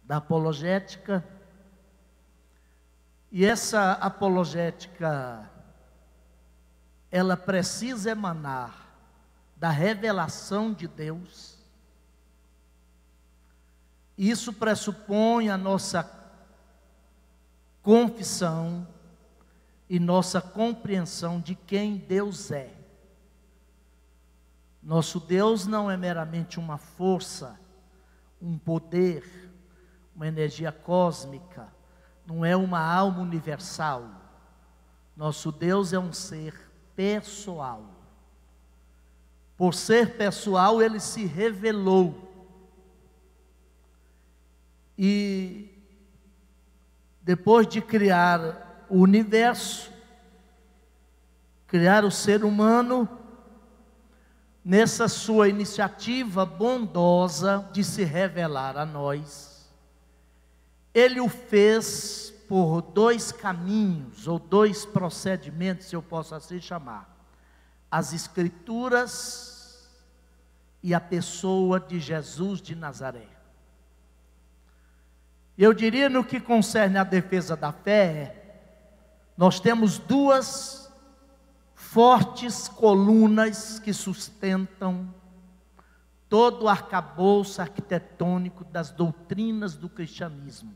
da apologética. E essa apologética, ela precisa emanar da revelação de Deus. Isso pressupõe a nossa confissão e nossa compreensão de quem Deus é. Nosso Deus não é meramente uma força, um poder, uma energia cósmica, não é uma alma universal. Nosso Deus é um ser pessoal. Por ser pessoal, ele se revelou. E depois de criar o universo, criar o ser humano, nessa sua iniciativa bondosa de se revelar a nós, ele o fez por dois caminhos, ou dois procedimentos, se eu posso assim chamar: as Escrituras e a pessoa de Jesus de Nazaré. Eu diria, no que concerne à defesa da fé, nós temos duas fortes colunas que sustentam todo o arcabouço arquitetônico das doutrinas do cristianismo.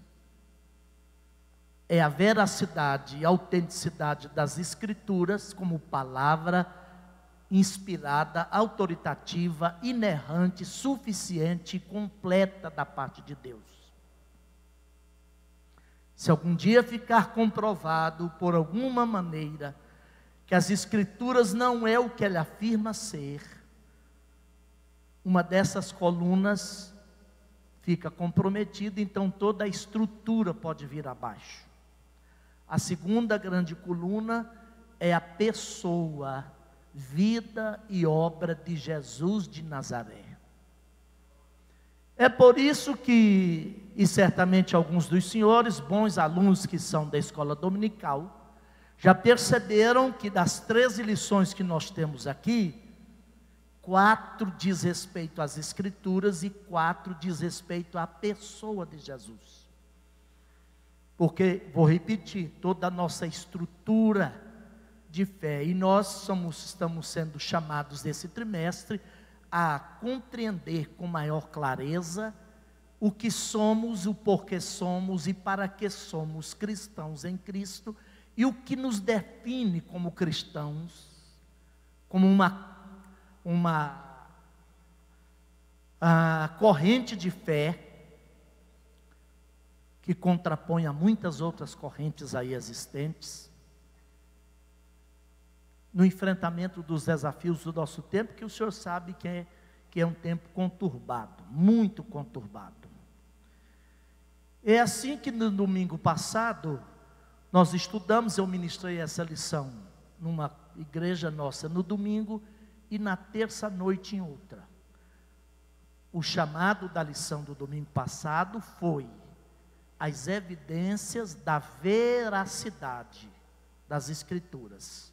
É a veracidade e a autenticidade das Escrituras como palavra inspirada, autoritativa, inerrante, suficiente e completa da parte de Deus. Se algum dia ficar comprovado por alguma maneira que as Escrituras não é o que ela afirma ser, uma dessas colunas fica comprometida, então toda a estrutura pode vir abaixo. A segunda grande coluna é a pessoa, vida e obra de Jesus de Nazaré. É por isso que, e certamente alguns dos senhores, bons alunos que são da escola dominical, já perceberam que das 13 lições que nós temos aqui, 4 diz respeito às Escrituras e 4 diz respeito à pessoa de Jesus. Porque, vou repetir, toda a nossa estrutura de fé, e nós estamos sendo chamados nesse trimestre a compreender com maior clareza o que somos, o porquê somos e para que somos cristãos em Cristo, e o que nos define como cristãos, como uma corrente de fé que contrapõe a muitas outras correntes aí existentes, no enfrentamento dos desafios do nosso tempo, que o senhor sabe que é um tempo conturbado, muito conturbado. É assim que no domingo passado, nós estudamos, eu ministrei essa lição numa igreja nossa no domingo, e na terça noite em outra. O chamado da lição do domingo passado foi as evidências da veracidade das Escrituras.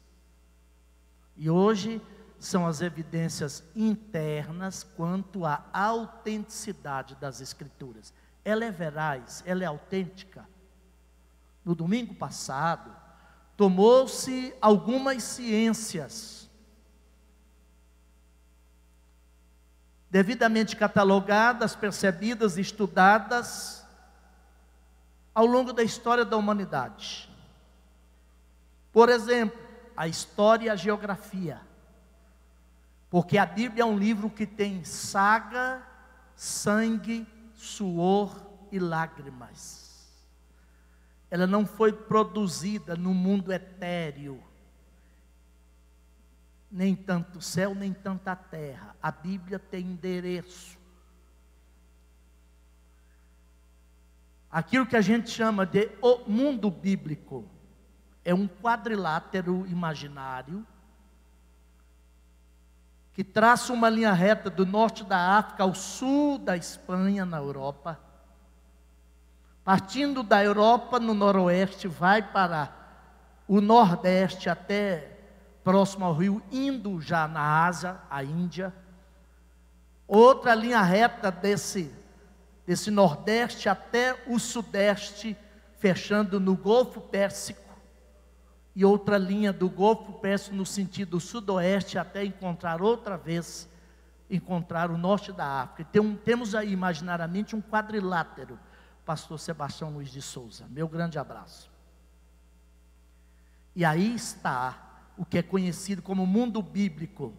E hoje são as evidências internas quanto à autenticidade das Escrituras. Ela é veraz, ela é autêntica. No domingo passado, tomou-se algumas ciências devidamente catalogadas, percebidas, estudadas ao longo da história da humanidade. Por exemplo, a história e a geografia. Porque a Bíblia é um livro que tem saga, sangue, suor e lágrimas. Ela não foi produzida no mundo etéreo, nem tanto o céu, nem tanta terra. A Bíblia tem endereço. Aquilo que a gente chama de o mundo bíblico é um quadrilátero imaginário que traça uma linha reta do norte da África ao sul da Espanha, na Europa. Partindo da Europa, no noroeste, vai para o nordeste até próximo ao rio Indo, já na Ásia, a Índia. Outra linha reta desse nordeste até o sudeste, fechando no Golfo Pérsico, e outra linha do Golfo Pérsico no sentido sudoeste, até encontrar outra vez, encontrar o norte da África. Temos aí imaginariamente um quadrilátero, pastor Sebastião Luiz de Souza, meu grande abraço. E aí está o que é conhecido como mundo bíblico,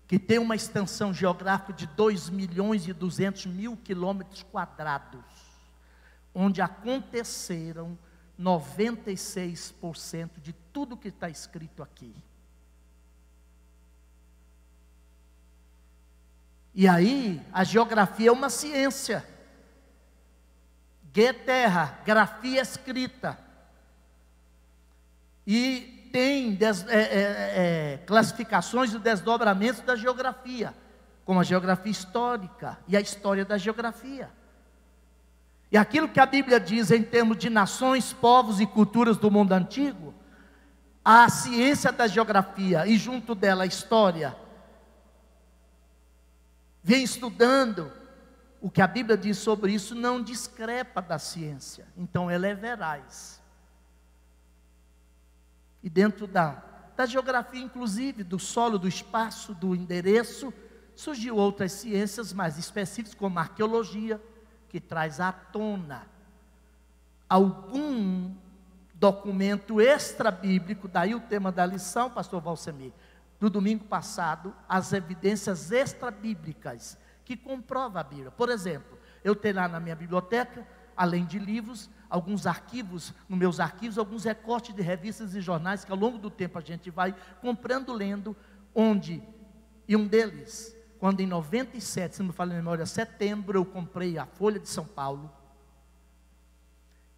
que tem uma extensão geográfica de 2.200.000 quilômetros quadrados, onde aconteceram 96% de tudo que está escrito aqui. E aí, a geografia é uma ciência. Terra, grafia escrita. E tem classificações e desdobramentos da geografia, como a geografia histórica e a história da geografia. E aquilo que a Bíblia diz em termos de nações, povos e culturas do mundo antigo, a ciência da geografia e junto dela a história, vem estudando o que a Bíblia diz sobre isso, não discrepa da ciência, então ela é veraz. E dentro da geografia, inclusive, do solo, do espaço, do endereço, surgiu outras ciências mais específicas, como a arqueologia, que traz à tona algum documento extra-bíblico, daí o tema da lição, pastor Valsemir, do domingo passado, as evidências extra-bíblicas, que comprova a Bíblia. Por exemplo, eu tenho lá na minha biblioteca, além de livros, alguns arquivos, nos meus arquivos, alguns recortes de revistas e jornais, que ao longo do tempo a gente vai comprando, lendo, e um deles, quando em 97, se não me falha a memória, setembro, eu comprei a Folha de São Paulo,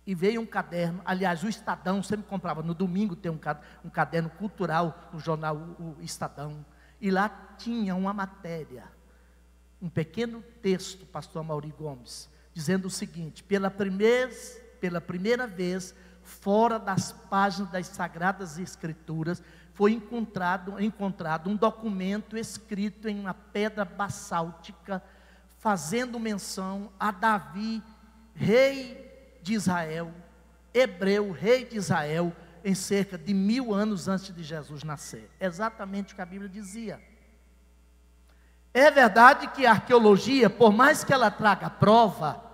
e veio um caderno, aliás, o Estadão, sempre comprava, no domingo tem um caderno cultural, no jornal o Estadão, e lá tinha uma matéria, um pequeno texto, pastor Amaury Gomes, dizendo o seguinte: pela primeira vez, fora das páginas das Sagradas Escrituras, foi encontrado um documento escrito em uma pedra basáltica, fazendo menção a Davi, rei de Israel, hebreu, rei de Israel, em cerca de 1000 anos antes de Jesus nascer. Exatamente o que a Bíblia dizia. É verdade que a arqueologia, por mais que ela traga prova,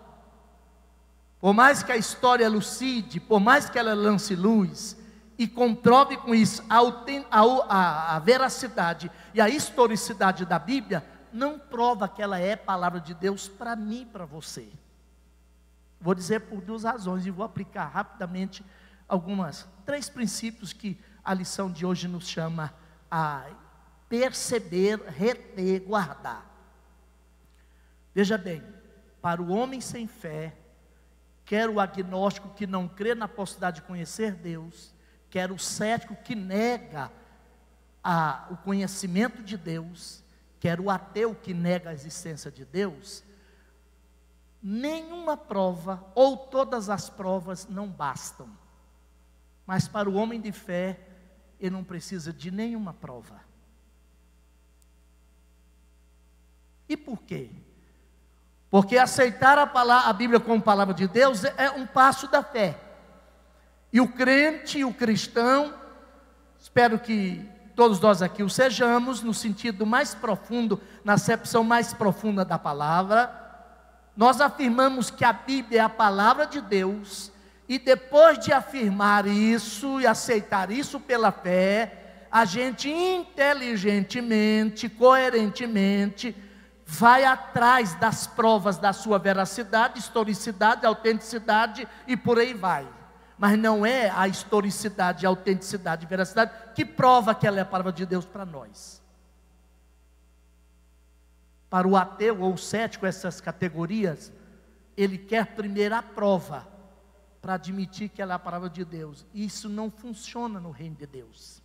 por mais que a história elucide, por mais que ela lance luz e comprove com isso a veracidade e a historicidade da Bíblia, não prova que ela é palavra de Deus para mim e para você. Vou dizer por duas razões e vou aplicar rapidamente três princípios que a lição de hoje nos chama a perceber, reter, guardar. Veja bem, para o homem sem fé, quer o agnóstico que não crê na possibilidade de conhecer Deus, quer o cético que nega o conhecimento de Deus, quer o ateu que nega a existência de Deus, nenhuma prova ou todas as provas não bastam. Mas para o homem de fé, ele não precisa de nenhuma prova. E por quê? Porque aceitar a Bíblia como palavra de Deus é um passo da fé. E o crente, o cristão, espero que todos nós aqui o sejamos, no sentido mais profundo, na acepção mais profunda da palavra, nós afirmamos que a Bíblia é a palavra de Deus, e depois de afirmar isso e aceitar isso pela fé, a gente inteligentemente, coerentemente, vai atrás das provas da sua veracidade, historicidade, autenticidade e por aí vai. Mas não é a historicidade, a autenticidade e veracidade que prova que ela é a palavra de Deus para nós. Para o ateu ou o cético, essas categorias, ele quer primeiro a prova para admitir que ela é a palavra de Deus. E isso não funciona no reino de Deus.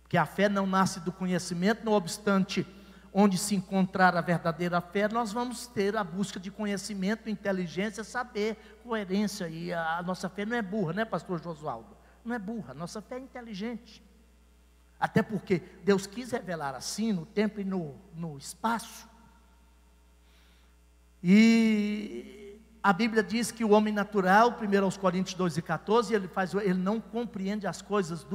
Porque a fé não nasce do conhecimento, não obstante onde se encontrar a verdadeira fé, nós vamos ter a busca de conhecimento, inteligência, saber, coerência. E a nossa fé não é burra, né, pastor Josualdo? Não é burra, nossa fé é inteligente. Até porque Deus quis revelar assim, no tempo e no espaço. E a Bíblia diz que o homem natural, 1 aos Coríntios 2:14, ele não compreende as coisas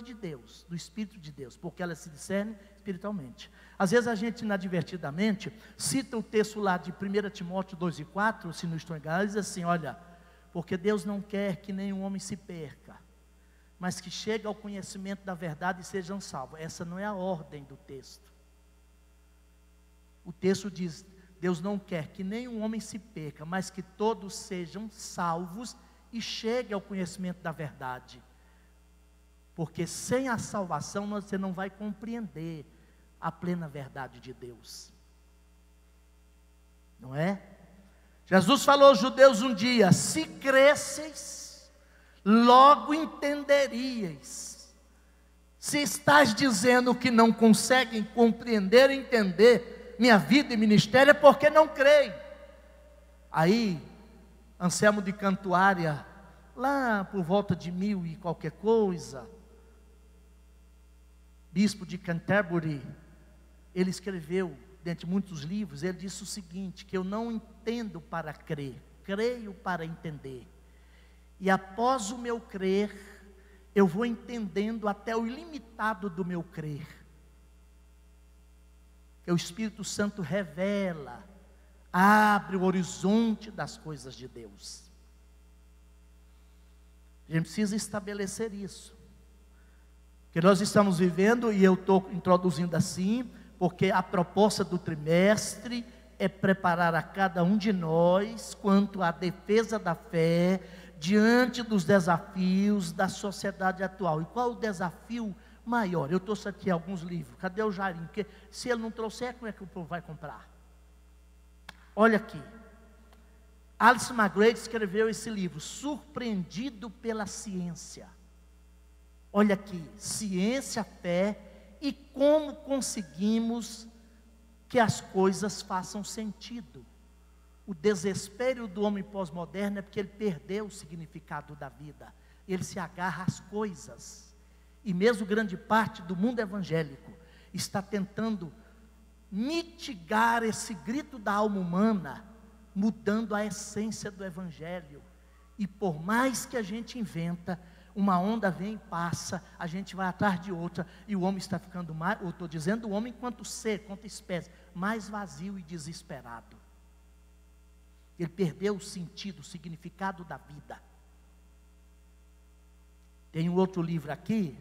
de Deus, do Espírito de Deus, porque elas se discernem espiritualmente. Às vezes a gente inadvertidamente cita o texto lá de 1 Timóteo 2:4, se não estou enganado, diz assim: olha, porque Deus não quer que nenhum homem se perca, mas que chegue ao conhecimento da verdade e sejam salvos. Essa não é a ordem do texto. O texto diz: Deus não quer que nenhum homem se perca, mas que todos sejam salvos e cheguem ao conhecimento da verdade. Porque sem a salvação você não vai compreender a plena verdade de Deus. Não é? Jesus falou aos judeus um dia: se cresceis, logo entenderíeis. Se estás dizendo que não conseguem compreender, entender minha vida e ministério, é porque não creem. Aí, Anselmo de Cantuária, lá por volta de 1000 e qualquer coisa, bispo de Canterbury, ele escreveu, dentre muitos livros, ele disse o seguinte: que eu não entendo para crer, creio para entender. E após o meu crer, eu vou entendendo até o ilimitado do meu crer. Que o Espírito Santo revela, abre o horizonte das coisas de Deus. A gente precisa estabelecer isso. Que nós estamos vivendo, e eu estou introduzindo assim, porque a proposta do trimestre é preparar a cada um de nós quanto à defesa da fé diante dos desafios da sociedade atual. E qual o desafio maior? Eu trouxe aqui alguns livros. Cadê o Jairinho? Porque se ele não trouxer, como é que o povo vai comprar? Olha aqui. Alice McGrath escreveu esse livro, Surpreendido pela Ciência. Olha aqui, ciência, fé e como conseguimos que as coisas façam sentido. O desespero do homem pós-moderno é porque ele perdeu o significado da vida. Ele se agarra às coisas. E mesmo grande parte do mundo evangélico está tentando mitigar esse grito da alma humana, mudando a essência do evangelho. E por mais que a gente inventa, uma onda vem e passa, a gente vai atrás de outra, e o homem está ficando mais, eu estou dizendo o homem enquanto ser, enquanto espécie, mais vazio e desesperado. Ele perdeu o sentido, o significado da vida. Tem um outro livro aqui,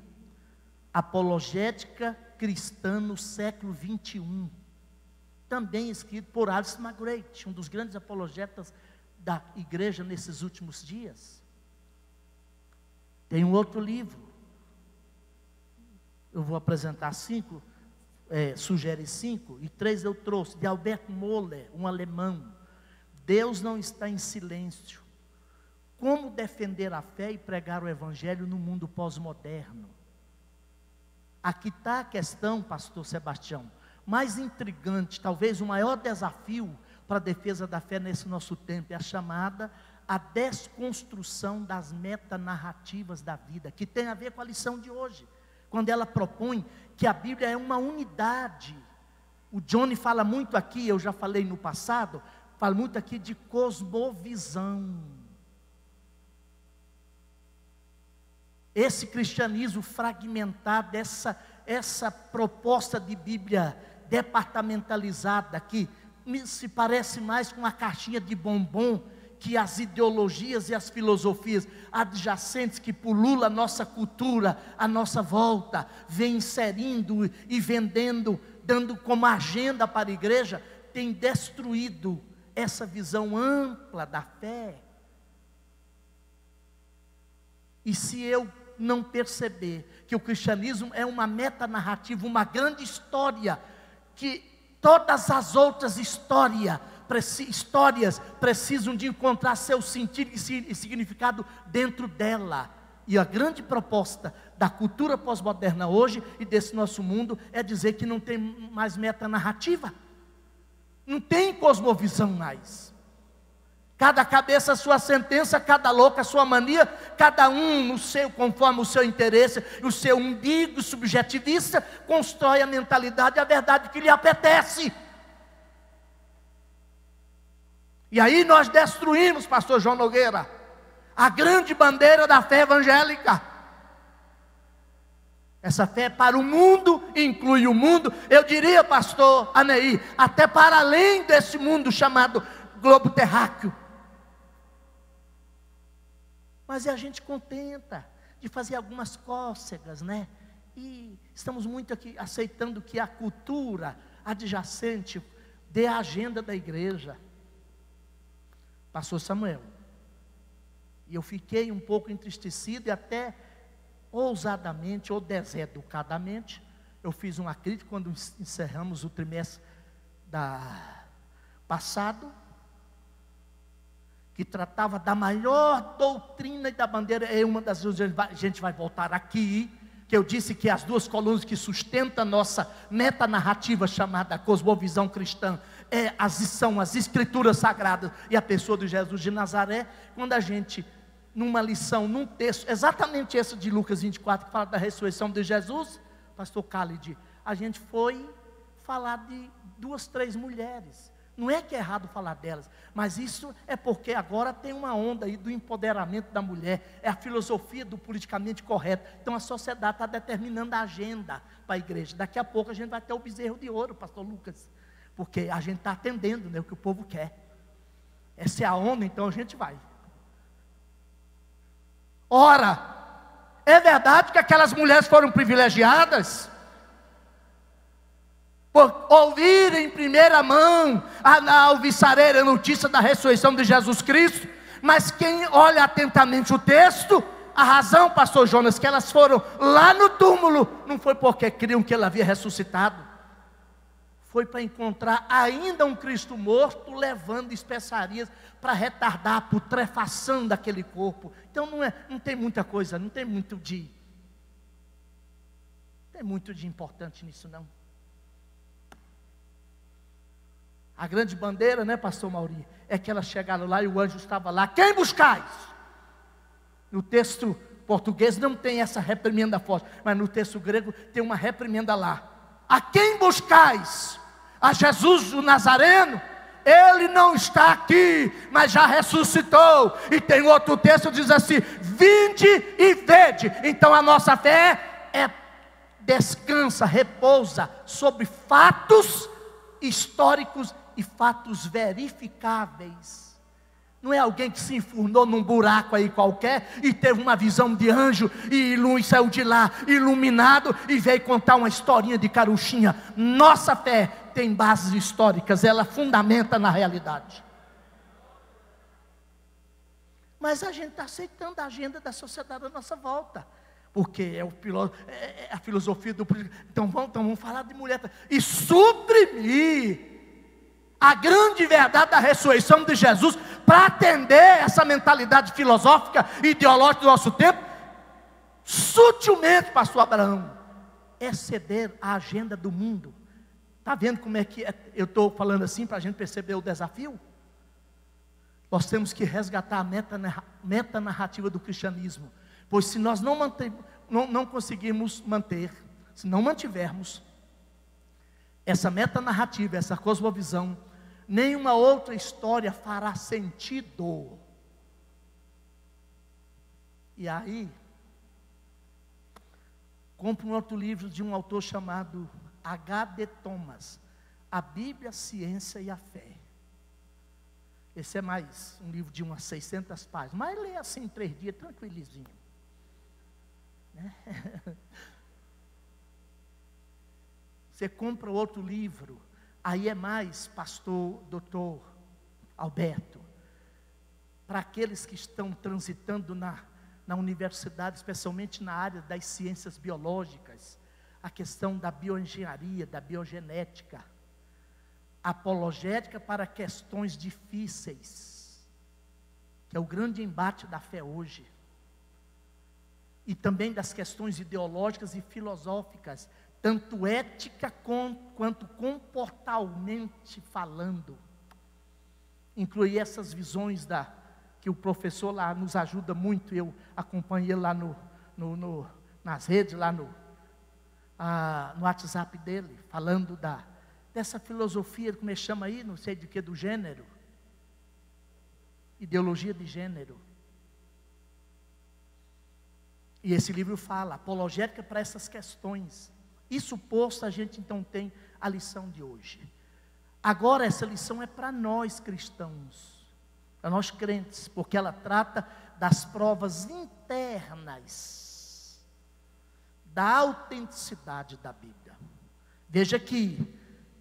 Apologética Cristã no século 21, também escrito por Alice McGrath, um dos grandes apologetas da igreja nesses últimos dias. Tem um outro livro, eu vou apresentar 5, sugere 5, e 3 eu trouxe, de Albert Mohler, um alemão. Deus não está em silêncio. Como defender a fé e pregar o evangelho no mundo pós-moderno? Aqui está a questão, pastor Sebastião, mais intrigante, talvez o maior desafio para a defesa da fé nesse nosso tempo, é a chamada a desconstrução das metanarrativas da vida, que tem a ver com a lição de hoje, quando ela propõe que a Bíblia é uma unidade. O Johnny fala muito aqui, eu já falei no passado, fala muito aqui de cosmovisão. Esse cristianismo fragmentado, essa proposta de Bíblia departamentalizada, que se parece mais com uma caixinha de bombom, que as ideologias e as filosofias adjacentes que pululam a nossa cultura, a nossa volta, vem inserindo e vendendo, dando como agenda para a igreja, tem destruído essa visão ampla da fé. E se eu não perceber que o cristianismo é uma metanarrativa, uma grande história, que todas as outras histórias precisam de encontrar seu sentido e significado dentro dela. E a grande proposta da cultura pós-moderna hoje e desse nosso mundo é dizer que não tem mais metanarrativa, não tem cosmovisão mais. Cada cabeça a sua sentença, cada louca a sua mania, cada um no seu, conforme o seu interesse, o seu umbigo subjetivista, constrói a mentalidade e a verdade que lhe apetece. E aí nós destruímos, pastor João Nogueira, a grande bandeira da fé evangélica. Essa fé para o mundo, inclui o mundo, eu diria, pastor Aneí, até para além desse mundo chamado globo terráqueo. Mas a gente contenta de fazer algumas cócegas, né? E estamos muito aqui aceitando que a cultura adjacente dê a agenda da igreja. Pastor Samuel, e eu fiquei um pouco entristecido e até ousadamente ou deseducadamente, eu fiz uma crítica quando encerramos o trimestre passado, que tratava da maior doutrina e da bandeira. É uma das coisas, a gente vai voltar aqui, que eu disse que as duas colunas que sustentam a nossa metanarrativa chamada cosmovisão cristã, são as escrituras sagradas e a pessoa de Jesus de Nazaré. Quando a gente, numa lição, num texto, exatamente esse de Lucas 24, que fala da ressurreição de Jesus, pastor Khalid, a gente foi falar de 2, 3 mulheres. Não é que é errado falar delas, mas isso é porque agora tem uma onda aí do empoderamento da mulher, é a filosofia do politicamente correto. Então a sociedade está determinando a agenda para a igreja. Daqui a pouco a gente vai ter o bezerro de ouro, pastor Lucas, porque a gente está atendendo, né, o que o povo quer. Essa é a onda, então a gente vai. Ora, é verdade que aquelas mulheres foram privilegiadas por ouvirem em primeira mão a alvissareira notícia da ressurreição de Jesus Cristo, mas quem olha atentamente o texto, a razão, pastor Jonas, que elas foram lá no túmulo, não foi porque criam que ele havia ressuscitado, foi para encontrar ainda um Cristo morto, levando especiarias para retardar a putrefação daquele corpo. Então não tem muita coisa, não tem muito de importante nisso não. A grande bandeira, né, pastor Mauri, é que elas chegaram lá e o anjo estava lá. Quem buscais? No texto português não tem essa reprimenda forte, mas no texto grego tem uma reprimenda lá. A quem buscais? A Jesus o Nazareno? Ele não está aqui, mas já ressuscitou. E tem outro texto que diz assim: vinde e vede. Então a nossa fé descansa, repousa sobre fatos históricos e fatos verificáveis. Não é alguém que se enfurnou num buraco aí qualquer e teve uma visão de anjo e luz saiu de lá iluminado e veio contar uma historinha de caruchinha. Nossa fé tem bases históricas, ela fundamenta na realidade. Mas a gente está aceitando a agenda da sociedade à nossa volta, porque é a filosofia do... Então vamos falar de mulher e suprimir a grande verdade da ressurreição de Jesus, para atender essa mentalidade filosófica e ideológica do nosso tempo, sutilmente, pastor Abraão, exceder a agenda do mundo. Está vendo como é que eu estou falando assim, para a gente perceber o desafio? Nós temos que resgatar a metanarrativa do cristianismo, pois se nós não conseguirmos manter, se não mantivermos essa metanarrativa, essa cosmovisão, nenhuma outra história fará sentido. E aí, compre um outro livro de um autor chamado H.D. Thomas, A Bíblia, a Ciência e a Fé. Esse é mais um livro de umas 600 páginas, mas lê assim em 3 dias, tranquilizinho, né? Você compra outro livro, aí é mais, pastor, doutor Alberto, para aqueles que estão transitando na universidade, especialmente na área das ciências biológicas, a questão da bioengenharia, da biogenética, apologética para questões difíceis, que é o grande embate da fé hoje, e também das questões ideológicas e filosóficas, tanto ética quanto comportalmente falando. Incluir essas visões que o professor lá nos ajuda muito. Eu acompanhei lá nas redes, lá no WhatsApp dele, falando dessa filosofia, como é que chama aí, não sei de que, do gênero. ideologia de gênero. E esse livro fala, apologética para essas questões. Isso posto, a gente então tem a lição de hoje. Agora essa lição é para nós cristãos, para nós crentes, porque ela trata das provas internas da autenticidade da Bíblia. Veja que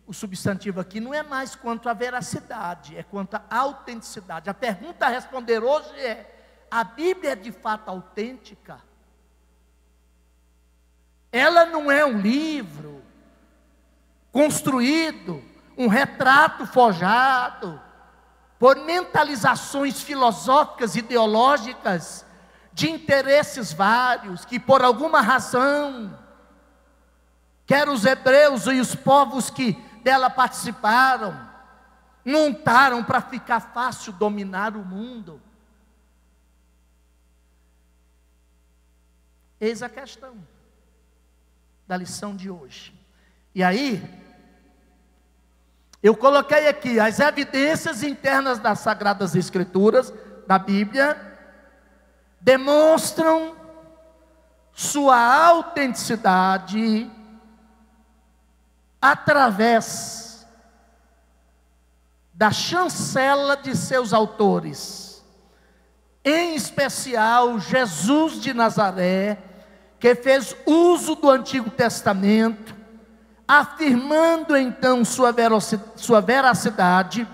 o substantivo aqui não é mais quanto à veracidade, é quanto à autenticidade. A pergunta a responder hoje é: a Bíblia é de fato autêntica? Ela não é um livro construído, um retrato forjado por mentalizações filosóficas, ideológicas, de interesses vários, que por alguma razão, quer os hebreus e os povos que dela participaram, montaram para ficar fácil dominar o mundo. Eis a questão da lição de hoje. E aí, eu coloquei aqui as evidências internas das Sagradas Escrituras, da Bíblia, demonstram sua autenticidade através da chancela de seus autores, em especial Jesus de Nazaré, que fez uso do Antigo Testamento, afirmando então sua veracidade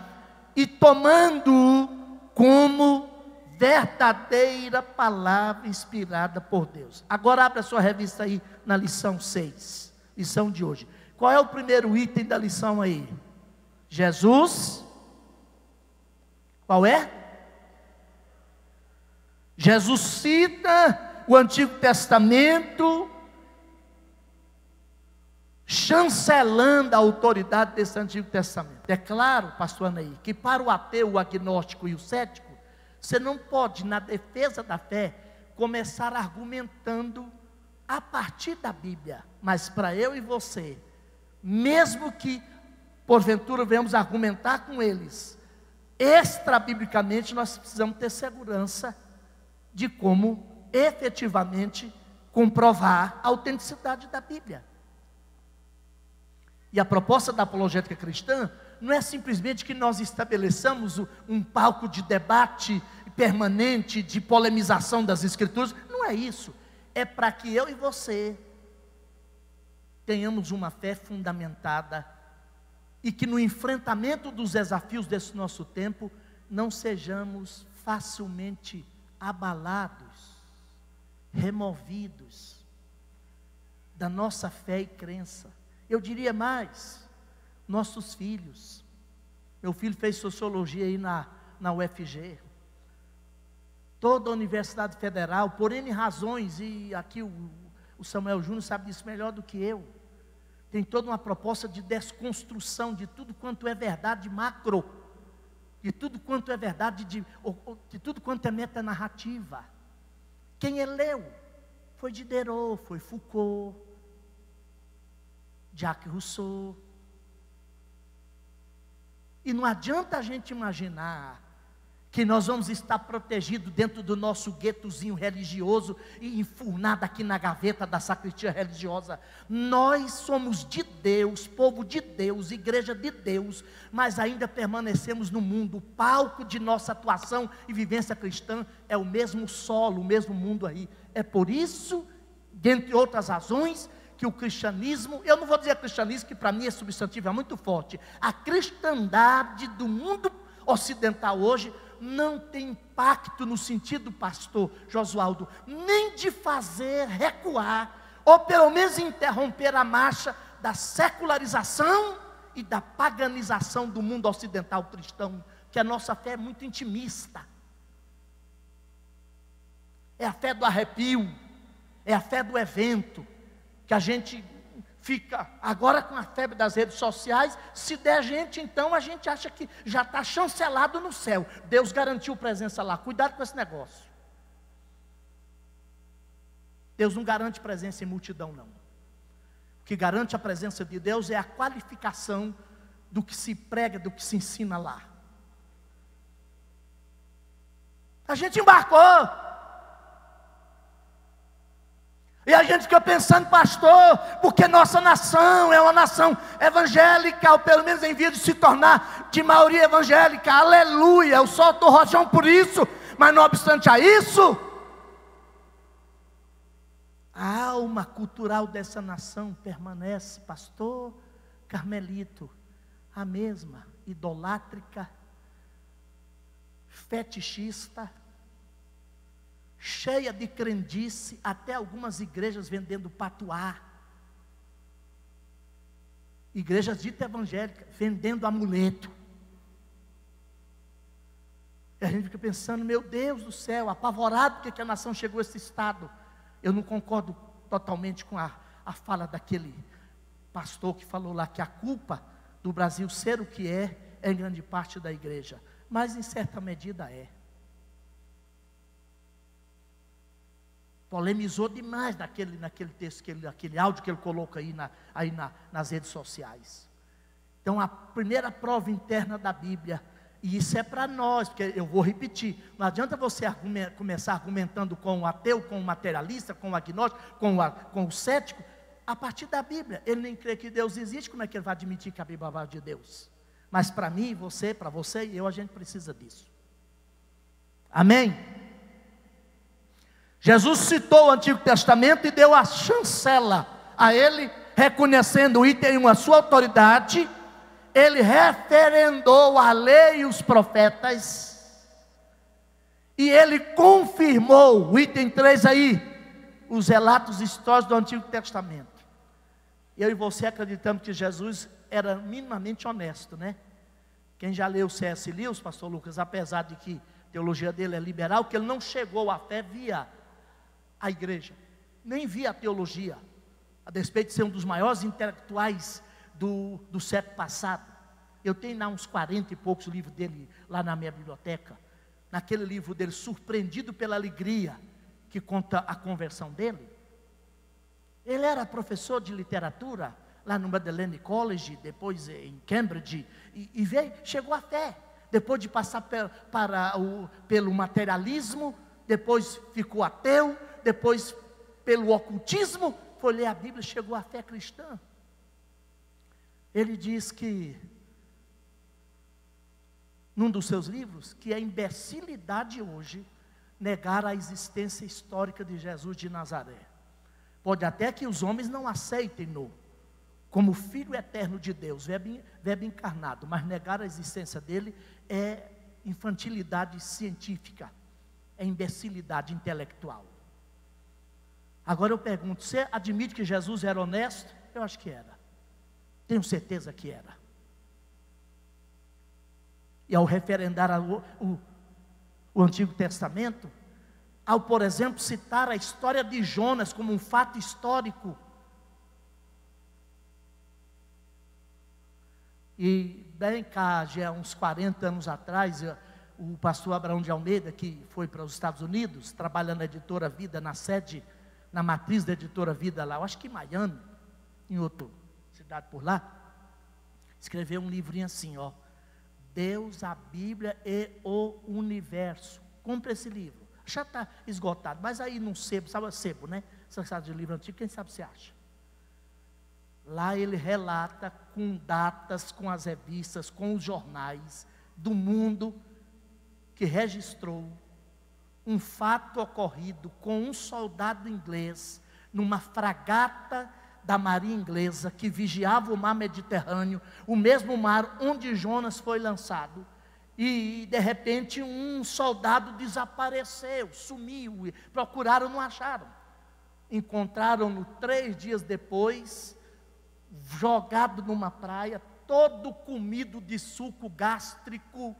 e tomando-o como verdadeira palavra inspirada por Deus. Agora abra a sua revista aí na lição 6, lição de hoje. Qual é o primeiro item da lição aí? Jesus. Qual é? Jesus cita o Antigo Testamento, chancelando a autoridade desse Antigo Testamento. É claro, pastor Anaí, que para o ateu, o agnóstico e o cético, você não pode, na defesa da fé, começar argumentando a partir da Bíblia. Mas para eu e você, mesmo que porventura venhamos argumentar com eles, extra-biblicamente, nós precisamos ter segurança de como efetivamente comprovar a autenticidade da Bíblia. E a proposta da apologética cristã não é simplesmente que nós estabeleçamos um palco de debate permanente, de polemização das Escrituras. Não é isso. É para que eu e você tenhamos uma fé fundamentada e que no enfrentamento dos desafios desse nosso tempo não sejamos facilmente abalados, removidos da nossa fé e crença. Eu diria mais, nossos filhos. Meu filho fez sociologia aí na UFG. Toda a Universidade Federal, por N razões, e aqui o Samuel Júnior sabe disso melhor do que eu, tem toda uma proposta de desconstrução de tudo quanto é verdade macro, de tudo quanto é verdade, de tudo quanto é metanarrativa. Quem leu foi Diderot, foi Foucault, Jacques Rousseau. E não adianta a gente imaginar que nós vamos estar protegidos dentro do nosso guetozinho religioso e enfurnado aqui na gaveta da sacristia religiosa. Nós somos de Deus, povo de Deus, igreja de Deus, mas ainda permanecemos no mundo. O palco de nossa atuação e vivência cristã é o mesmo solo, o mesmo mundo aí. É por isso, dentre outras razões, que o cristianismo, eu não vou dizer cristianismo, que para mim é substantivo, é muito forte. A cristandade do mundo ocidental hoje não tem impacto no sentido, pastor Josualdo, nem de fazer recuar, ou pelo menos interromper a marcha da secularização e da paganização do mundo ocidental cristão, que a nossa fé é muito intimista. É a fé do arrepio, é a fé do evento, que a gente fica agora com a febre das redes sociais. Se der gente, então a gente acha que já está chancelado no céu. Deus garantiu presença lá. Cuidado com esse negócio. Deus não garante presença em multidão, não. O que garante a presença de Deus é a qualificação do que se prega, do que se ensina lá. A gente embarcou. E a gente fica pensando, pastor, porque nossa nação é uma nação evangélica, ou pelo menos em via de se tornar de maioria evangélica. Aleluia, eu solto o rojão por isso. Mas não obstante a isso, a alma cultural dessa nação permanece, pastor Carmelito, a mesma, idolátrica, fetichista, cheia de crendice, até algumas igrejas vendendo patuá, igrejas ditas evangélicas, vendendo amuleto. E a gente fica pensando, meu Deus do céu, apavorado porque a nação chegou a esse estado. Eu não concordo totalmente com a fala daquele pastor que falou lá que a culpa do Brasil ser o que é em grande parte da igreja, mas em certa medida é. Polemizou demais naquele texto, naquele áudio que ele coloca aí nas redes sociais. Então a primeira prova interna da Bíblia, e isso é para nós, porque eu vou repetir, não adianta você começar argumentando com o ateu, com o materialista, com o agnóstico, com o cético, a partir da Bíblia. Ele nem crê que Deus existe, como é que ele vai admitir que a Bíblia vai de Deus? Mas para mim, para você e eu, a gente precisa disso. Amém? Jesus citou o Antigo Testamento e deu a chancela a ele, reconhecendo o item 1 a sua autoridade. Ele referendou a lei e os profetas, e ele confirmou, o item 3 aí, os relatos históricos do Antigo Testamento. Eu e você acreditamos que Jesus era minimamente honesto, né? Quem já leu C.S. Lewis, pastor Lucas, apesar de que a teologia dele é liberal, que ele não chegou à fé via a igreja, nem via a teologia, a despeito de ser um dos maiores intelectuais do século passado. Eu tenho lá uns 40 e poucos livros dele lá na minha biblioteca. Naquele livro dele, Surpreendido pela Alegria, que conta a conversão dele. Ele era professor de literatura lá no Magdalene College, depois em Cambridge, e chegou à fé. Depois de passar pelo materialismo, depois ficou ateu, depois pelo ocultismo, foi ler a Bíblia e chegou à fé cristã. Ele diz que, num dos seus livros, que é imbecilidade hoje negar a existência histórica de Jesus de Nazaré. Pode até que os homens não aceitem-no como Filho eterno de Deus, verbo encarnado, mas negar a existência dele é infantilidade científica, é imbecilidade intelectual. Agora eu pergunto, você admite que Jesus era honesto? Eu acho que era. Tenho certeza que era. E ao referendar o Antigo Testamento, ao, por exemplo, citar a história de Jonas como um fato histórico, e bem cá, já há uns 40 anos atrás, o pastor Abraão de Almeida, que foi para os Estados Unidos, trabalha na Editora Vida, na sede, na matriz da Editora Vida lá, eu acho que em Miami, em outra cidade por lá, escreveu um livrinho assim, ó, Deus, a Bíblia e o Universo. Compre esse livro. Já está esgotado, mas aí num sebo, sabe sebo, né? Essa sabe de livro antigo, quem sabe você acha? Lá ele relata com datas, com as revistas, com os jornais do mundo que registrou um fato ocorrido com um soldado inglês numa fragata da marinha inglesa que vigiava o mar Mediterrâneo, o mesmo mar onde Jonas foi lançado, e de repente um soldado desapareceu, sumiu, procuraram, não acharam, encontraram-no 3 dias depois, jogado numa praia, todo comido de suco gástrico,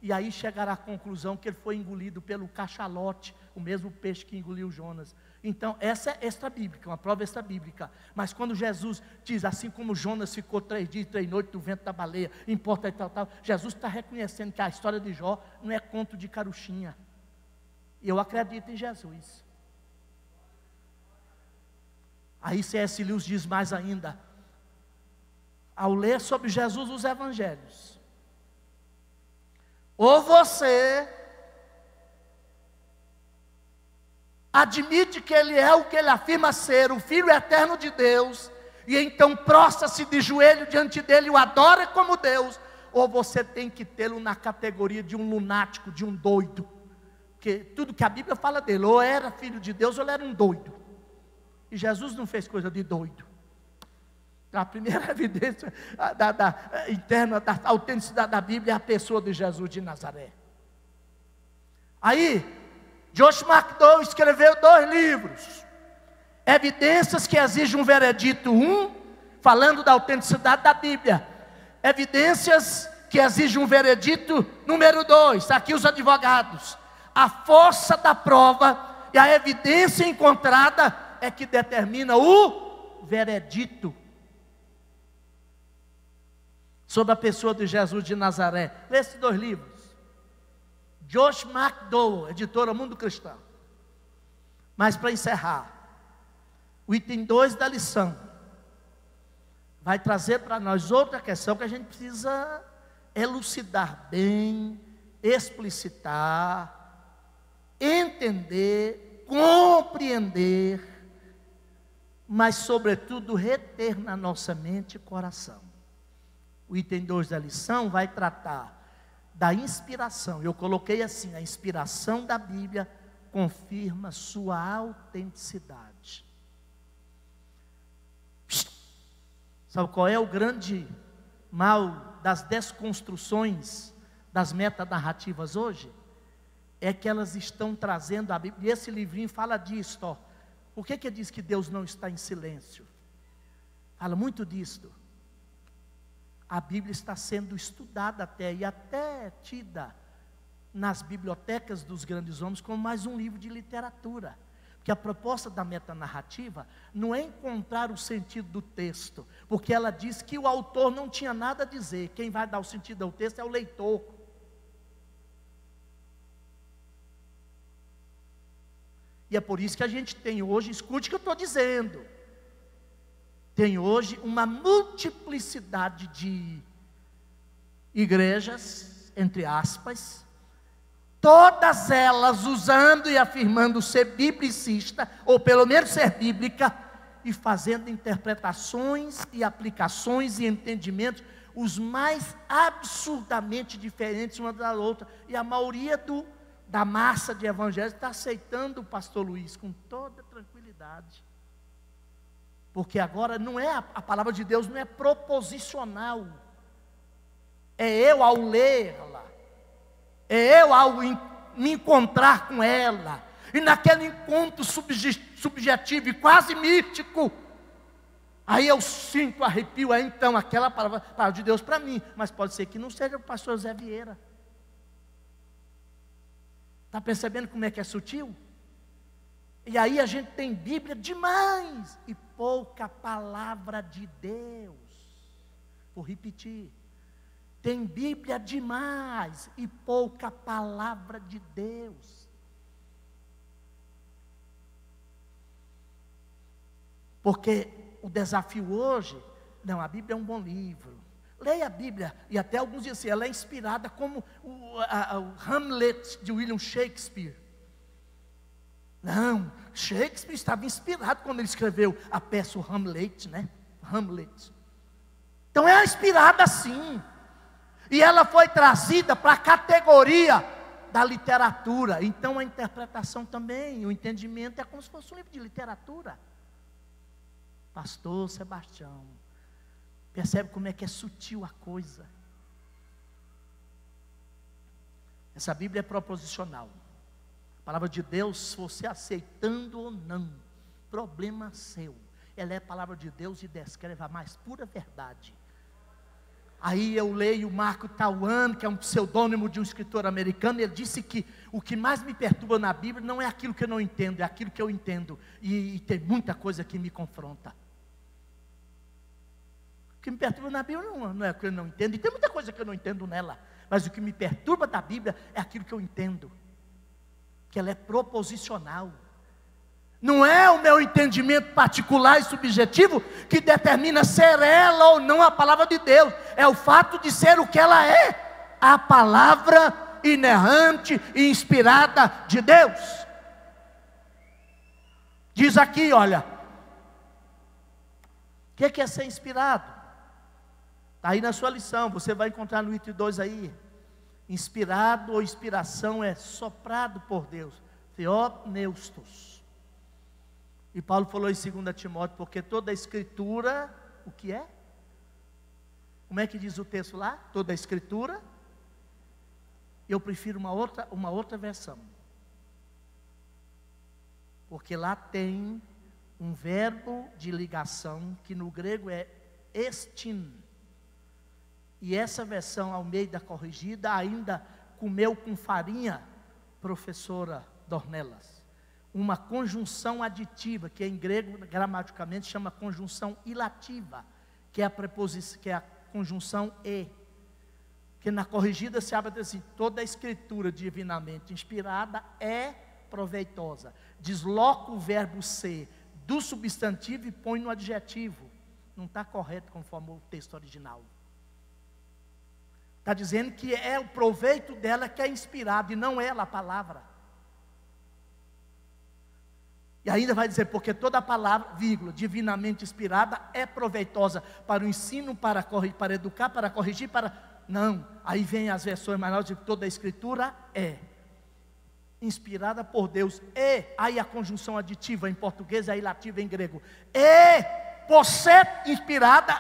e aí chegaram à conclusão que ele foi engolido pelo cachalote, o mesmo peixe que engoliu Jonas. Então, essa é extra-bíblica, uma prova extra-bíblica. Mas quando Jesus diz, assim como Jonas ficou 3 dias e 3 noites no ventre da baleia, importa e tal, Jesus está reconhecendo que a história de Jó não é conto de caruchinha. E eu acredito em Jesus. Aí C.S. Lewis diz mais ainda, ao ler sobre Jesus os evangelhos, ou você admite que ele é o que ele afirma ser, o Filho eterno de Deus, e então prostra-se de joelho diante dele e o adora como Deus, ou você tem que tê-lo na categoria de um lunático, de um doido, porque tudo que a Bíblia fala dele, ou era filho de Deus ou ele era um doido, e Jesus não fez coisa de doido. A primeira evidência interna da autenticidade da Bíblia é a pessoa de Jesus de Nazaré. Aí, Josh McDowell escreveu 2 livros, Evidências que exigem um veredito 1, falando da autenticidade da Bíblia, Evidências que exigem um veredito número 2, aqui os advogados, a força da prova e a evidência encontrada é que determina o veredito sobre a pessoa de Jesus de Nazaré. Lê esses 2 livros. Josh McDowell, editora Mundo Cristão. Mas para encerrar, o item 2 da lição vai trazer para nós outra questão que a gente precisa elucidar bem, explicitar, entender, compreender, mas sobretudo reter na nossa mente e coração. O item 2 da lição vai tratar da inspiração. Eu coloquei assim: a inspiração da Bíblia confirma sua autenticidade. Sabe qual é o grande mal das desconstruções das metanarrativas hoje? É que elas estão trazendo a Bíblia, e esse livrinho fala disso, ó. Por que diz que Deus não está em silêncio? Fala muito disso. A Bíblia está sendo estudada e até tida nas bibliotecas dos grandes homens como mais um livro de literatura. Porque a proposta da metanarrativa não é encontrar o sentido do texto, porque ela diz que o autor não tinha nada a dizer, quem vai dar o sentido ao texto é o leitor. E é por isso que a gente tem hoje, escute o que eu estou dizendo, tem hoje uma multiplicidade de igrejas, entre aspas, todas elas usando e afirmando ser biblicista, ou pelo menos ser bíblica, e fazendo interpretações e aplicações e entendimentos, os mais absurdamente diferentes uma da outra, e a maioria da massa de evangélicos está aceitando o pastor Luiz com toda tranquilidade. Porque agora não é a palavra de Deus não é proposicional. É eu ao lê-la. É eu ao me encontrar com ela. E naquele encontro subjetivo e quase mítico, aí eu sinto arrepio. Aí então aquela palavra de Deus para mim. Mas pode ser que não seja o pastor Zé Vieira. Está percebendo como é que é sutil? E aí a gente tem Bíblia demais e pouca palavra de Deus. Vou repetir. Tem Bíblia demais e pouca palavra de Deus. Porque o desafio hoje, não, a Bíblia é um bom livro. Leia a Bíblia, e até alguns dizem assim, ela é inspirada como o Hamlet de William Shakespeare. Não, Shakespeare estava inspirado quando ele escreveu a peça o Hamlet, né? Hamlet. Então é inspirada sim. E ela foi trazida para a categoria da literatura. Então a interpretação também, o entendimento é como se fosse um livro de literatura. Pastor Sebastião, percebe como é que é sutil a coisa. Essa Bíblia é proposicional. A palavra de Deus, você aceitando ou não, problema seu. Ela é a palavra de Deus e descreve a mais pura verdade. Aí eu leio Marco Twain, que é um pseudônimo de um escritor americano. Ele disse que o que mais me perturba na Bíblia não é aquilo que eu não entendo, é aquilo que eu entendo. E tem muita coisa que me confronta. O que me perturba na Bíblia não é o que eu não entendo, e tem muita coisa que eu não entendo nela. Mas o que me perturba da Bíblia é aquilo que eu entendo, que ela é proposicional. Não é o meu entendimento particular e subjetivo que determina ser ela ou não a palavra de Deus. É o fato de ser o que ela é, a palavra inerrante e inspirada de Deus. Diz aqui, olha, o que é ser inspirado? Está aí na sua lição, você vai encontrar no item 2 aí. Inspirado ou inspiração é soprado por Deus. Theopneustos. E Paulo falou em 2 Timóteo, porque toda a escritura, o que é? Como é que diz o texto lá? Toda a escritura. Eu prefiro uma outra versão. Porque lá tem um verbo de ligação, que no grego é estin. E essa versão Almeida corrigida ainda comeu com farinha, professora Dornelas, uma conjunção aditiva, que em grego gramaticalmente chama conjunção ilativa, que é a preposição, que é a conjunção e, que na corrigida se abre assim: toda a escritura divinamente inspirada é proveitosa. Desloca o verbo ser do substantivo e põe no adjetivo. Não está correto conforme o texto original. Está dizendo que é o proveito dela que é inspirado, e não ela a palavra. E ainda vai dizer, porque toda a palavra, vírgula, divinamente inspirada, é proveitosa para o ensino, para corrigir, para educar, para corrigir, para... Não, aí vem as versões mais novas de que toda a escritura é inspirada por Deus. E, aí a conjunção aditiva em português, a ilativa em grego. E, por ser inspirada,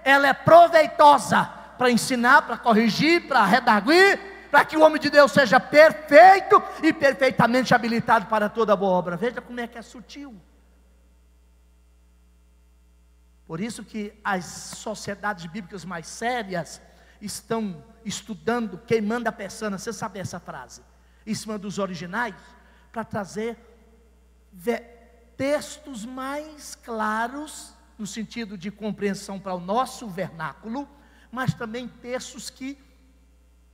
ela é proveitosa para ensinar, para corrigir, para redarguir, para que o homem de Deus seja perfeito e perfeitamente habilitado para toda boa obra. Veja como é que é sutil. Por isso que as sociedades bíblicas mais sérias estão estudando, queimando a pestana, você sabe essa frase, em cima dos originais, para trazer textos mais claros, no sentido de compreensão para o nosso vernáculo, mas também textos que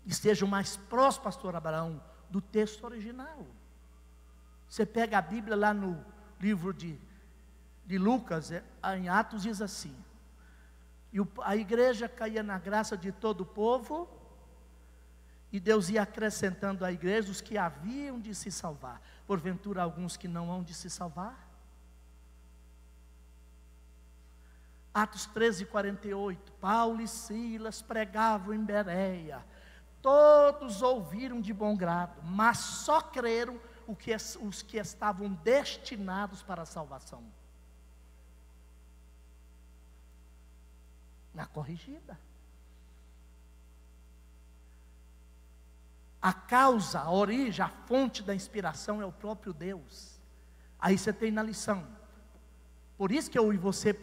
estejam mais próximos, pastor Abraão, do texto original. Você pega a Bíblia lá no livro de Lucas, em Atos, diz assim: e a igreja caía na graça de todo o povo, e Deus ia acrescentando à igreja os que haviam de se salvar. Porventura alguns que não hão de se salvar? Atos 13:48, Paulo e Silas pregavam em Bereia, todos ouviram de bom grado, mas só creram os que estavam destinados para a salvação. Na corrigida. A causa, a origem, a fonte da inspiração é o próprio Deus. Aí você tem na lição. Por isso que eu e você,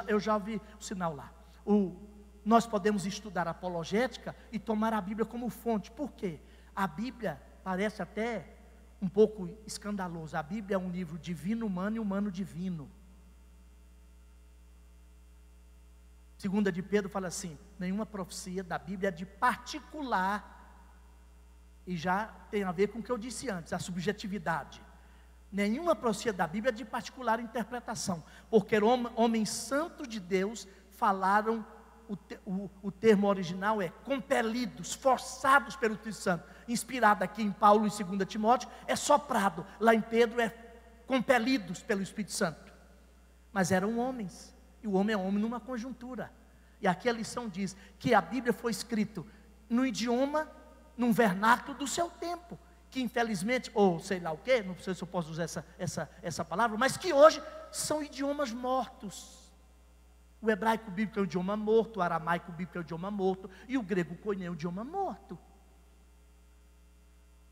eu já vi o sinal lá. Nós podemos estudar apologética e tomar a Bíblia como fonte. Por quê? A Bíblia parece até um pouco escandaloso. A Bíblia é um livro divino humano e humano divino. 2 de Pedro fala assim: nenhuma profecia da Bíblia é de particular, e já tem a ver com o que eu disse antes, a subjetividade. Nenhuma profecia da Bíblia é de particular interpretação, porque homens santos de Deus falaram, o termo original é compelidos, forçados pelo Espírito Santo. Inspirado aqui em Paulo e 2 Timóteo, é soprado. Lá em Pedro é compelidos pelo Espírito Santo. Mas eram homens, e o homem é homem numa conjuntura. E aqui a lição diz que a Bíblia foi escrita no idioma, num vernáculo do seu tempo, que infelizmente, ou sei lá o que, não sei se eu posso usar essa palavra, mas que hoje são idiomas mortos. O hebraico bíblico é um idioma morto, o aramaico bíblico é um idioma morto, e o grego koiné é um idioma morto.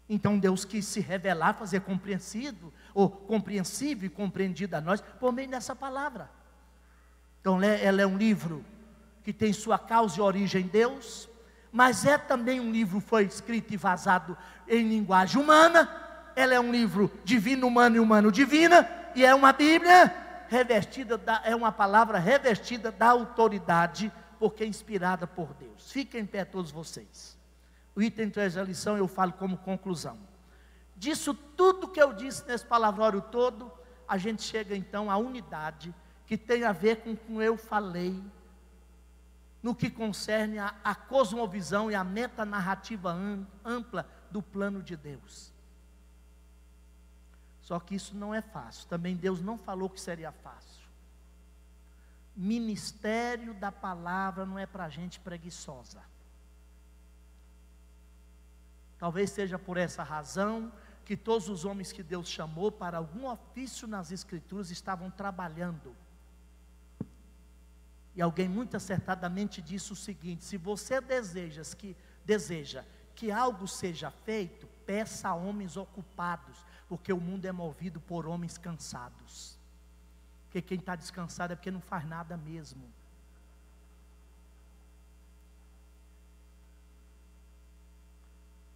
Então Deus quis se revelar, fazer compreensível e compreendido a nós, por meio dessa palavra. Então ela é um livro que tem sua causa e origem em Deus, mas é também um livro que foi escrito e vazado em linguagem humana. Ela é um livro divino humano e humano divina, e é uma Bíblia revestida, é uma palavra revestida da autoridade, porque é inspirada por Deus. Fiquem em pé todos vocês. O item 3 da lição eu falo como conclusão. Disso tudo que eu disse nesse palavrório todo, a gente chega então à unidade que tem a ver com o que eu falei no que concerne a cosmovisão e a metanarrativa ampla do plano de Deus. Só que isso não é fácil. Também Deus não falou que seria fácil. Ministério da palavra não é para gente preguiçosa. Talvez seja por essa razão que todos os homens que Deus chamou para algum ofício nas Escrituras estavam trabalhando. E alguém muito acertadamente disse o seguinte: se você deseja que algo seja feito, peça a homens ocupados, porque o mundo é movido por homens cansados. Porque quem está descansado é porque não faz nada mesmo.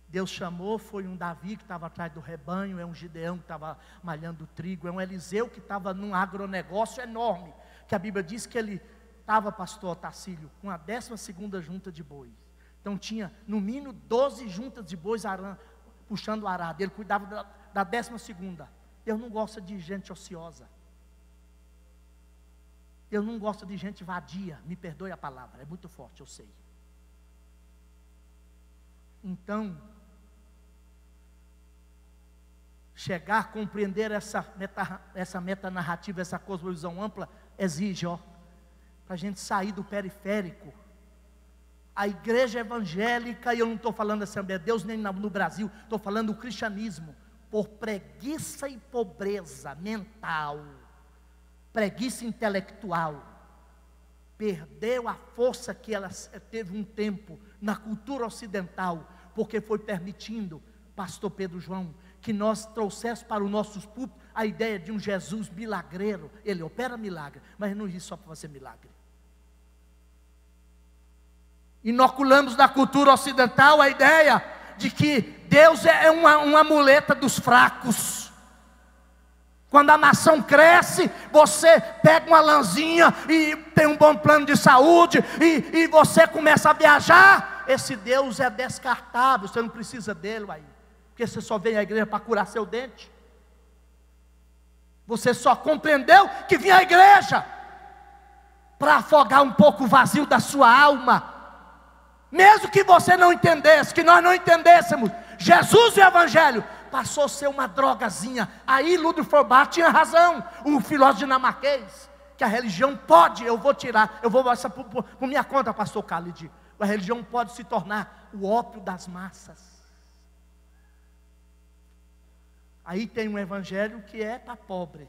Deus chamou, foi um Davi que estava atrás do rebanho, é um Gideão que estava malhando trigo, é um Eliseu que estava num agronegócio enorme, que a Bíblia diz que ele estava, pastor Tarcílio, com a 12ª junta de bois. Então tinha no mínimo 12 juntas de bois puxando o arado. Ele cuidava da 12ª. Deus não gosta de gente ociosa. Deus não gosta de gente vadia. Me perdoe a palavra, é muito forte, eu sei. Então, chegar a compreender essa metanarrativa, essa cosmovisão ampla, exige, para a gente sair do periférico. A igreja evangélica, e eu não estou falando da Assembleia de Deus, nem no Brasil, estou falando do cristianismo, por preguiça e pobreza mental, preguiça intelectual, perdeu a força que ela teve um tempo na cultura ocidental, porque foi permitindo, pastor Pedro João, que nós trouxéssemos para os nossos púlpitos a ideia de um Jesus milagreiro. Ele opera milagre, mas não existe só para fazer milagre. Inoculamos na cultura ocidental a ideia de que Deus é uma muleta dos fracos. Quando a nação cresce, você pega uma lãzinha e tem um bom plano de saúde, e você começa a viajar. Esse Deus é descartável, você não precisa dele aí, porque você só vem à igreja para curar seu dente. Você só compreendeu que vinha à igreja para afogar um pouco o vazio da sua alma. Mesmo que você não entendesse, que nós não entendêssemos, Jesus e o Evangelho passou a ser uma drogazinha. Aí Ludwig Feuerbach tinha razão, o filósofo dinamarquês, que a religião pode, eu vou essa por minha conta, pastor Khalid, a religião pode se tornar o ópio das massas. Aí tem um evangelho que é para pobre,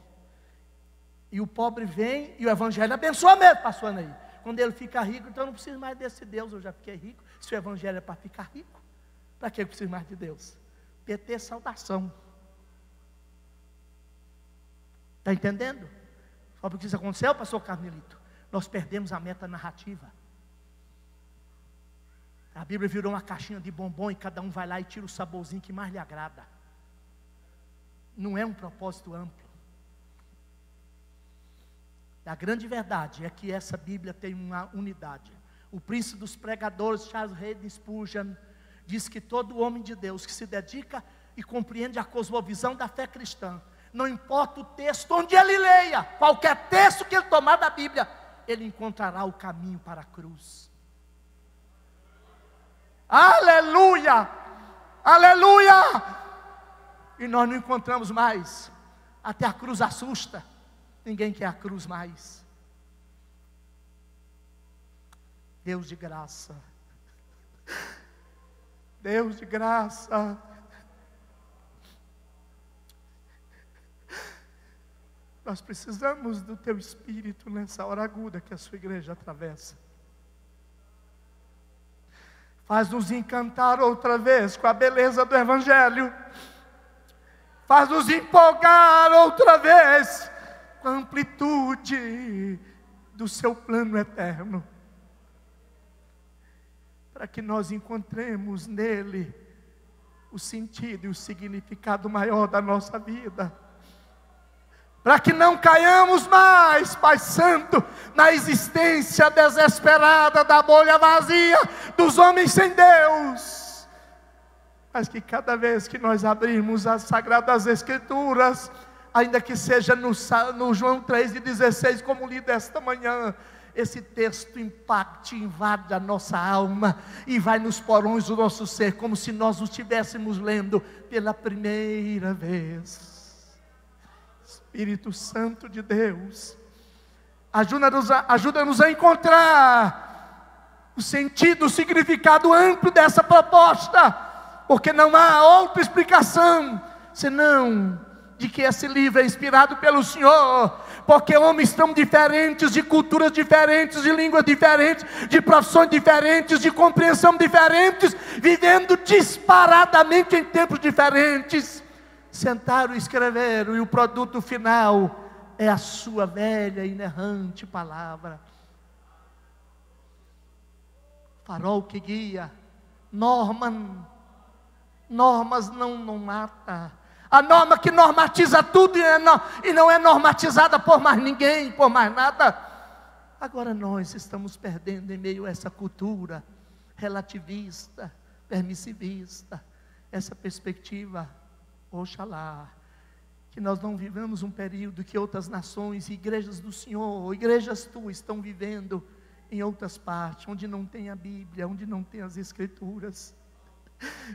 e o pobre vem, e o evangelho abençoa mesmo, pastor Anaí. Quando ele fica rico, então eu não preciso mais desse Deus, eu já fiquei rico. Se o evangelho é para ficar rico, para que eu preciso mais de Deus? PT, saudação. Está entendendo? Sabe o que isso aconteceu, pastor Carmelito? Nós perdemos a meta narrativa. A Bíblia virou uma caixinha de bombom e cada um vai lá e tira o saborzinho que mais lhe agrada. Não é um propósito amplo. A grande verdade é que essa Bíblia tem uma unidade. O príncipe dos pregadores, Charles Haddon Spurgeon, diz que todo homem de Deus que se dedica e compreende a cosmovisão da fé cristã, não importa o texto onde ele leia, qualquer texto que ele tomar da Bíblia, ele encontrará o caminho para a cruz. Aleluia! Aleluia! E nós não encontramos mais. Até a cruz assusta. Ninguém quer a cruz mais. Deus de graça. Deus de graça. Nós precisamos do teu Espírito nessa hora aguda que a sua igreja atravessa. Faz-nos encantar outra vez com a beleza do Evangelho. Faz-nos empolgar outra vez com a amplitude do seu plano eterno. Para que nós encontremos nele o sentido e o significado maior da nossa vida. Para que não caiamos mais, Pai Santo, na existência desesperada da bolha vazia dos homens sem Deus. Mas que cada vez que nós abrirmos as Sagradas Escrituras, ainda que seja no João 3,16, como lido esta manhã, esse texto impacte, invade a nossa alma e vai nos porões do nosso ser, como se nós o estivéssemos lendo pela primeira vez. Espírito Santo de Deus, ajuda-nos a encontrar o sentido, o significado amplo dessa proposta, porque não há outra explicação senão de que esse livro é inspirado pelo Senhor, porque homens tão diferentes, de culturas diferentes, de línguas diferentes, de profissões diferentes, de compreensão diferentes, vivendo disparadamente em tempos diferentes, sentaram e escreveram, e o produto final é a sua velha e inerrante palavra. Farol que guia, normas não mata. A norma que normatiza tudo e não é normatizada por mais ninguém, por mais nada. Agora nós estamos perdendo em meio a essa cultura relativista, permissivista, essa perspectiva, oxalá, que nós não vivamos um período que outras nações, igrejas do Senhor, igrejas tuas estão vivendo em outras partes, onde não tem a Bíblia, onde não tem as Escrituras.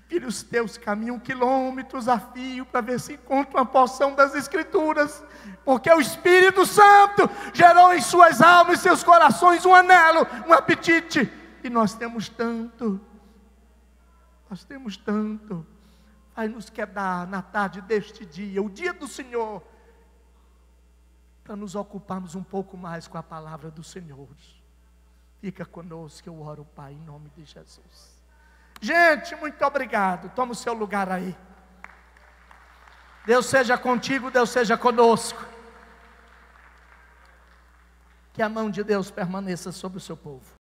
Filhos teus caminham quilômetros a fio para ver se encontram uma porção das Escrituras, porque o Espírito Santo gerou em suas almas e seus corações um anelo, um apetite, e nós temos tanto, vai nos quedar na tarde deste dia, o dia do Senhor, para nos ocuparmos um pouco mais com a palavra do Senhor. Fica conosco, eu oro, Pai, em nome de Jesus. Gente, muito obrigado. Toma o seu lugar aí. Deus seja contigo, Deus seja conosco. Que a mão de Deus permaneça sobre o seu povo.